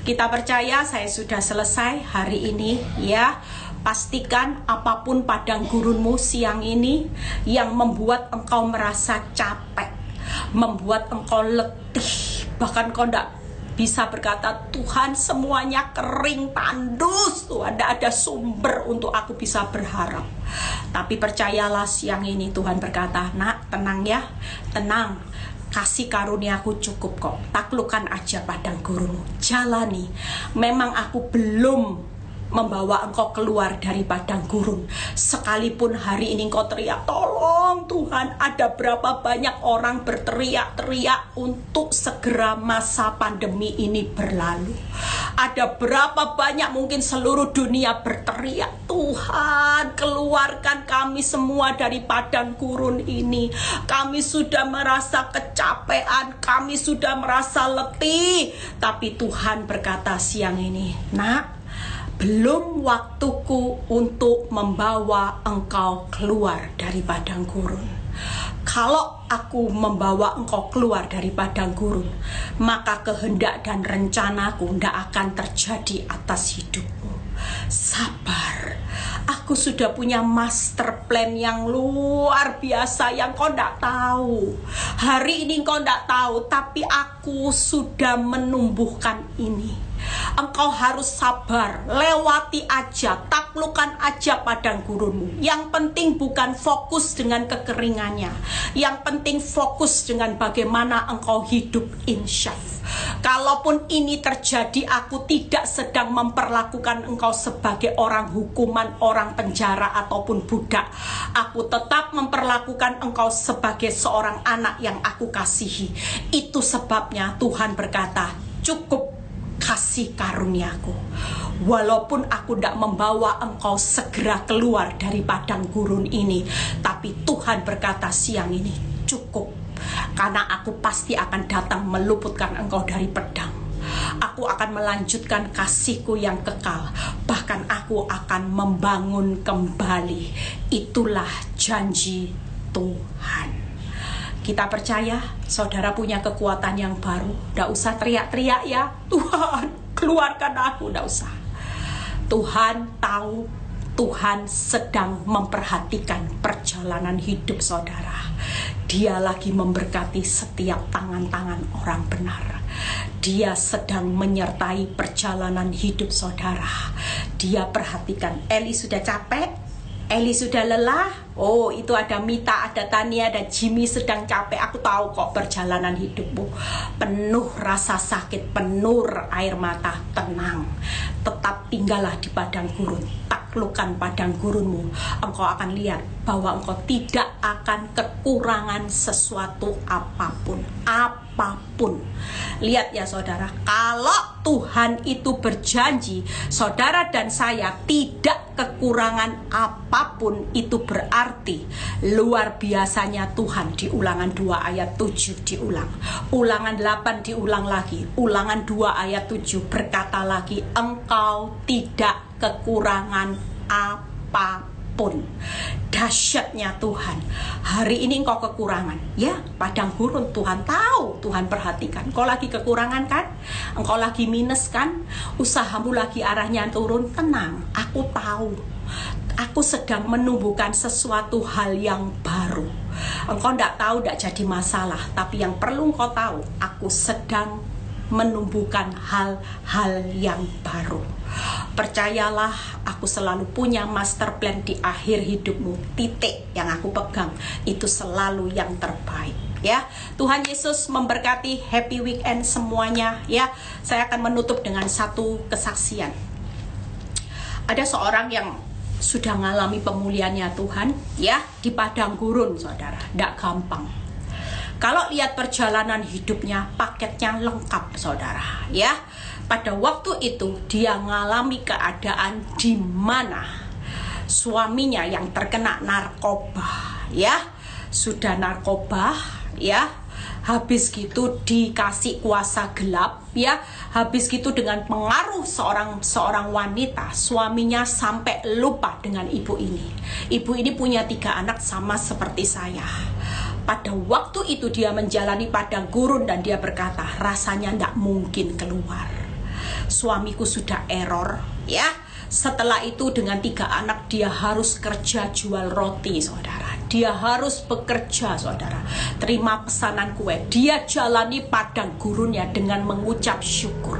Kita percaya saya sudah selesai hari ini ya. Pastikan apapun padang gurunmu siang ini yang membuat engkau merasa capek, membuat engkau letih, bahkan kau bisa berkata, Tuhan semuanya kering tandus, Tuhan tidak ada sumber untuk aku bisa berharap. Tapi percayalah siang ini Tuhan berkata, nak tenang ya, tenang, kasih karuniaku cukup kok, taklukkan aja padang gurunmu, jalani. Memang aku belum membawa engkau keluar dari padang gurun, sekalipun hari ini engkau teriak, tolong Tuhan. Ada berapa banyak orang berteriak-teriak untuk segera masa pandemi ini berlalu. Ada berapa banyak, mungkin seluruh dunia berteriak, Tuhan keluarkan kami semua dari padang gurun ini. Kami sudah merasa kecapean, kami sudah merasa letih. Tapi Tuhan berkata siang ini, nak, belum waktuku untuk membawa engkau keluar dari padang gurun. Kalau aku membawa engkau keluar dari padang gurun, maka kehendak dan rencanaku tidak akan terjadi atas hidupmu. Sabar, aku sudah punya master plan yang luar biasa yang kau tidak tahu. Hari ini kau tidak tahu, tapi aku sudah menumbuhkan ini. Engkau harus sabar, lewati aja, taklukkan aja padang gurunmu. Yang penting bukan fokus dengan kekeringannya, yang penting fokus dengan bagaimana engkau hidup insyaf. Kalaupun ini terjadi, aku tidak sedang memperlakukan engkau sebagai orang hukuman, orang penjara ataupun budak. Aku tetap memperlakukan engkau sebagai seorang anak yang aku kasihi. Itu sebabnya Tuhan berkata, cukup kasih karuniaku. Walaupun aku tidak membawa engkau segera keluar dari padang gurun ini, tapi Tuhan berkata siang ini, cukup. Karena aku pasti akan datang meluputkan engkau dari pedang. Aku akan melanjutkan kasihku yang kekal. Bahkan aku akan membangun kembali. Itulah janji Tuhan. Kita percaya saudara punya kekuatan yang baru. Tidak usah teriak-teriak ya, Tuhan keluarkan aku, tidak usah. Tuhan tahu, Tuhan sedang memperhatikan perjalanan hidup saudara. Dia lagi memberkati setiap tangan-tangan orang benar. Dia sedang menyertai perjalanan hidup saudara. Dia perhatikan, Eli sudah capek, Eli sudah lelah. Oh, itu ada Mita, ada Tania, ada Jimmy sedang capek. Aku tahu kok perjalanan hidupmu penuh rasa sakit, penuh air mata. Tenang, tetap tinggallah di padang gurun. Taklukkan padang gurunmu. Engkau akan lihat bahwa engkau tidak akan kekurangan sesuatu apapun. Apapun. Lihat ya saudara, kalau Tuhan itu berjanji, saudara dan saya tidak kekurangan apapun, itu berarti luar biasanya Tuhan. Di Ulangan 2 ayat 7 diulang, Ulangan 8 diulang lagi, Ulangan 2 ayat 7 berkata lagi, engkau tidak kekurangan apapun. Dahsyatnya Tuhan. Hari ini engkau kekurangan, ya, padang gurun, Tuhan tahu, Tuhan perhatikan. Engkau lagi kekurangan kan? Engkau lagi minus kan? Usahamu lagi arahnya turun. Tenang, aku tahu. Aku sedang menumbuhkan sesuatu hal yang baru. Engkau tidak tahu, tidak jadi masalah. Tapi yang perlu engkau tahu, aku sedang menumbuhkan hal-hal yang baru. Percayalah, aku selalu punya master plan di akhir hidupmu. Titik yang aku pegang itu selalu yang terbaik. Ya, Tuhan Yesus memberkati. Happy weekend semuanya. Ya, saya akan menutup dengan satu kesaksian. Ada seorang yang sudah mengalami pemulihannya Tuhan, ya, di padang gurun, saudara. Tidak gampang. Kalau lihat perjalanan hidupnya, paketnya lengkap, saudara. Ya, pada waktu itu dia mengalami keadaan di mana suaminya yang terkena narkoba, ya, sudah narkoba, ya, habis gitu dikasih kuasa gelap, ya, habis gitu dengan pengaruh seorang wanita, suaminya sampai lupa dengan ibu ini. Ibu ini punya 3 anak sama seperti saya. Pada waktu itu dia menjalani padang gurun dan dia berkata, rasanya tidak mungkin keluar. Suamiku sudah error, ya. Setelah itu dengan 3 anak dia harus kerja jual roti, saudara. Dia harus bekerja, saudara. Terima pesanan kue. Dia jalani padang gurunnya dengan mengucap syukur.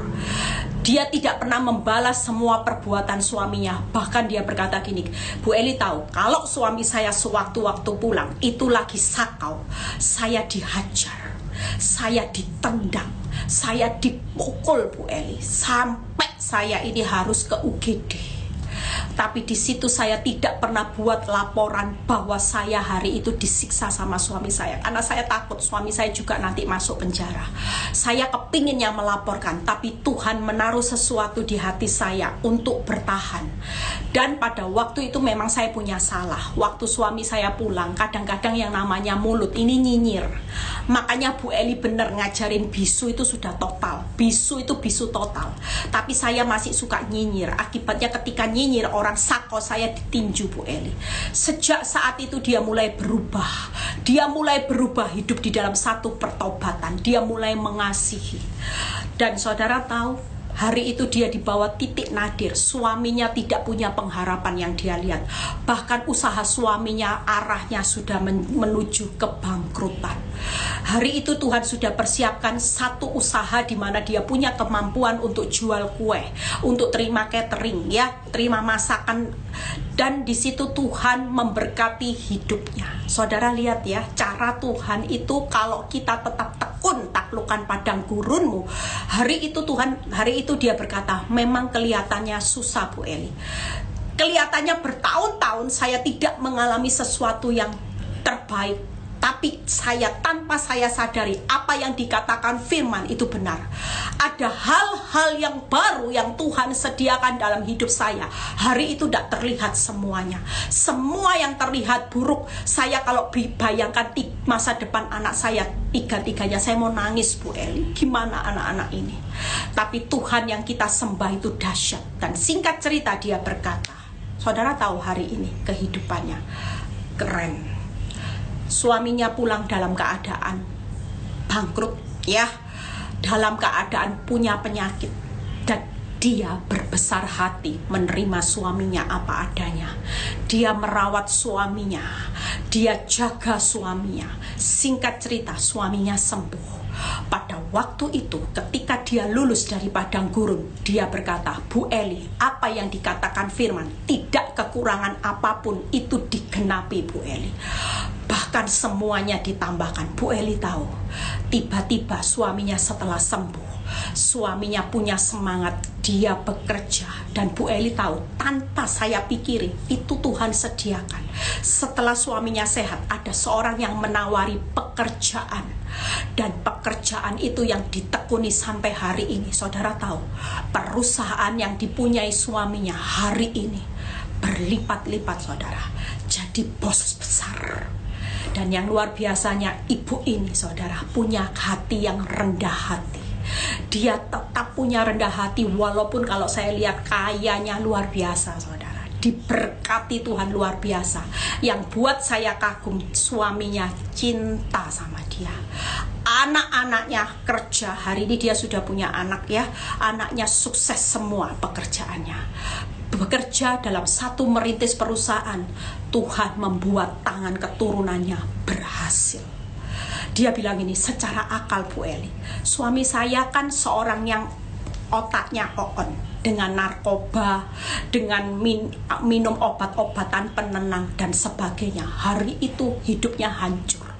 Dia tidak pernah membalas semua perbuatan suaminya. Bahkan dia berkata gini, Bu Eli tahu, kalau suami saya sewaktu-waktu pulang, itu lagi sakau, saya dihajar, saya ditendang, saya dipukul, Bu Eli, sampai saya ini harus ke UGD. Tapi di situ saya tidak pernah buat laporan bahwa saya hari itu disiksa sama suami saya, karena saya takut suami saya juga nanti masuk penjara. Saya kepinginnya melaporkan, tapi Tuhan menaruh sesuatu di hati saya untuk bertahan. Dan pada waktu itu memang saya punya salah. Waktu suami saya pulang, kadang-kadang yang namanya mulut ini nyinyir. Makanya Bu Eli bener ngajarin bisu itu sudah total. Bisu itu bisu total. Tapi saya masih suka nyinyir. Akibatnya ketika nyinyir, orang sako saya ditinju, Bu Eli. Sejak saat itu dia mulai berubah. Dia mulai berubah hidup di dalam satu pertobatan. Dia mulai mengasihi. Dan saudara tahu, hari itu dia dibawa titik nadir. Suaminya tidak punya pengharapan yang dia lihat. Bahkan usaha suaminya arahnya sudah menuju kebangkrutan. Hari itu Tuhan sudah persiapkan satu usaha di mana dia punya kemampuan untuk jual kue, untuk terima catering, ya, terima masakan. Dan di situ Tuhan memberkati hidupnya. Saudara lihat ya, cara Tuhan itu kalau kita tetap tekun taklukan padang gurunmu. Hari itu dia berkata, memang kelihatannya susah, Bu Eli. Kelihatannya bertahun-tahun saya tidak mengalami sesuatu yang terbaik. Tapi tanpa saya sadari apa yang dikatakan firman itu benar. Ada hal-hal yang baru yang Tuhan sediakan dalam hidup saya. Hari itu tidak terlihat semuanya. Semua yang terlihat buruk. Saya kalau bayangkan masa depan anak saya, tiga-tiganya saya mau nangis, Bu Eli. Gimana anak-anak ini? Tapi Tuhan yang kita sembah itu dahsyat. Dan singkat cerita dia berkata, saudara tahu hari ini kehidupannya keren. Suaminya pulang dalam keadaan bangkrut, ya, dalam keadaan punya penyakit, dan dia berbesar hati menerima suaminya apa adanya. Dia merawat suaminya, dia jaga suaminya. Singkat cerita, suaminya sembuh. Pada waktu itu ketika dia lulus dari padang gurun, dia berkata, Bu Eli, apa yang dikatakan firman, tidak kekurangan apapun itu digenapi, Bu Eli. Bahkan semuanya ditambahkan. Bu Eli tahu, tiba-tiba suaminya setelah sembuh, suaminya punya semangat, dia bekerja. Dan Bu Eli tahu, tanpa saya pikirin, itu Tuhan sediakan. Setelah suaminya sehat, ada seorang yang menawari pekerjaan. Dan pekerjaan itu yang ditekuni sampai hari ini. Saudara tahu, perusahaan yang dipunyai suaminya hari ini berlipat-lipat, saudara. Jadi bos besar. Dan yang luar biasanya, ibu ini, saudara, punya hati yang rendah hati. Dia tetap punya rendah hati, walaupun kalau saya lihat kayanya luar biasa, saudara. Diberkati Tuhan luar biasa. Yang buat saya kagum, suaminya cinta sama dia. Anak-anaknya kerja, hari ini dia sudah punya anak, ya. Anaknya sukses semua pekerjaannya. Bekerja dalam satu merintis perusahaan, Tuhan membuat tangan keturunannya berhasil. Dia bilang ini, secara akal, Bu Eli, suami saya kan seorang yang otaknya on dengan narkoba, dengan minum obat-obatan penenang dan sebagainya. Hari itu hidupnya hancur.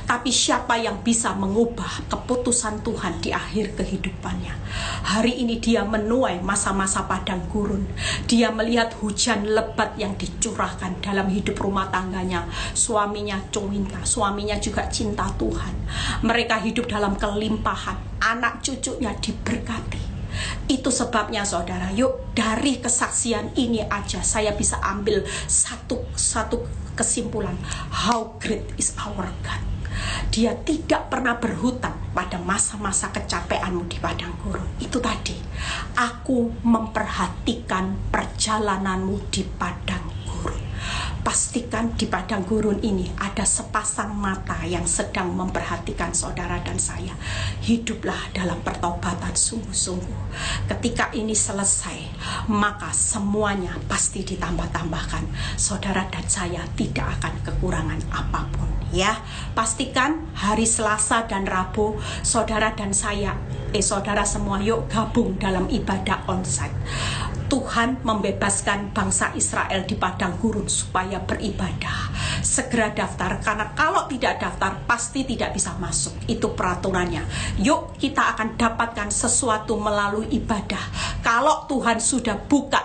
Tapi siapa yang bisa mengubah keputusan Tuhan di akhir kehidupannya? Hari ini dia menuai masa-masa padang gurun. Dia melihat hujan lebat yang dicurahkan dalam hidup rumah tangganya. Suaminya cinta, suaminya juga cinta Tuhan. Mereka hidup dalam kelimpahan. Anak cucunya diberkati. Itu sebabnya, saudara, yuk dari kesaksian ini aja saya bisa ambil satu kesimpulan. How great is our God. Dia tidak pernah berhutang pada masa-masa kecapeanmu di padang gurun. Itu tadi, aku memperhatikan perjalananmu di padang gurun. pastikan di padang gurun ini ada sepasang mata yang sedang memperhatikan saudara dan saya. Hiduplah dalam pertobatan sungguh-sungguh. Ketika ini selesai, maka semuanya pasti ditambah-tambahkan. Saudara dan saya tidak akan kekurangan apapun, ya. Pastikan hari Selasa dan Rabu saudara dan saya, saudara semua, yuk gabung dalam ibadah onsite. Tuhan membebaskan bangsa Israel di padang gurun supaya beribadah. Segera daftar, karena kalau tidak daftar pasti tidak bisa masuk. Itu peraturannya. Yuk kita akan dapatkan sesuatu melalui ibadah. Kalau Tuhan sudah buka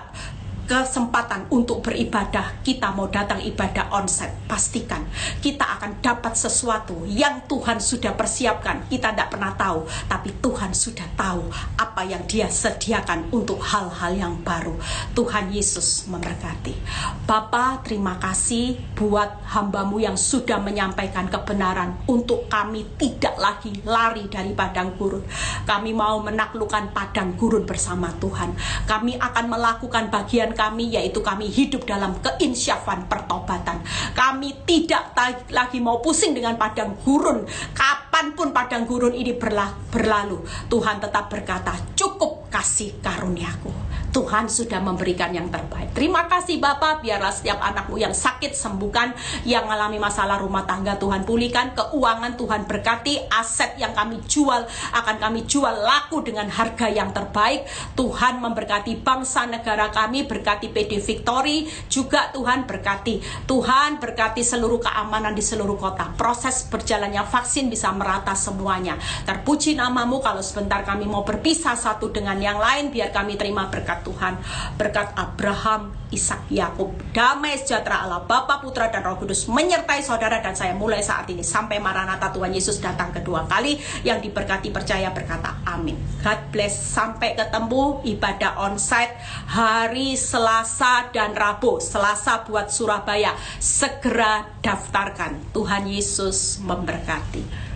kesempatan untuk beribadah, kita mau datang ibadah onsite, pastikan kita akan dapat sesuatu yang Tuhan sudah persiapkan. Kita tidak pernah tahu, tapi Tuhan sudah tahu apa yang Dia sediakan untuk hal-hal yang baru. Tuhan Yesus memberkati. Bapa, terima kasih buat hamba-Mu yang sudah menyampaikan kebenaran untuk kami tidak lagi lari dari padang gurun. Kami mau menaklukkan padang gurun bersama Tuhan. Kami akan melakukan bagian kami, yaitu kami hidup dalam keinsyafan pertobatan. Kami tidak lagi mau pusing dengan padang gurun. Kapanpun padang gurun ini berlalu, Tuhan tetap berkata, cukup kasih karuniaku. Tuhan sudah memberikan yang terbaik. Terima kasih Bapak, biarlah setiap anakmu yang sakit sembuhkan, yang mengalami masalah rumah tangga Tuhan pulihkan, keuangan Tuhan berkati, aset yang kami jual akan kami jual laku dengan harga yang terbaik. Tuhan memberkati bangsa negara kami, berkati PD Victory juga Tuhan berkati. Tuhan berkati seluruh keamanan di seluruh kota. Proses berjalannya vaksin bisa merata semuanya. Terpuji namamu. Kalau sebentar kami mau berpisah satu dengan yang lain, biar kami terima berkat Tuhan, berkat Abraham, Ishak, Yakub. Damai sejahtera Allah Bapa, Putra dan Roh Kudus menyertai saudara dan saya mulai saat ini sampai Maranatha Tuhan Yesus datang kedua kali. Yang diberkati percaya berkata amin. God bless. Sampai ketemu ibadah onsite hari Selasa dan Rabu. Selasa buat Surabaya, segera daftarkan. Tuhan Yesus memberkati.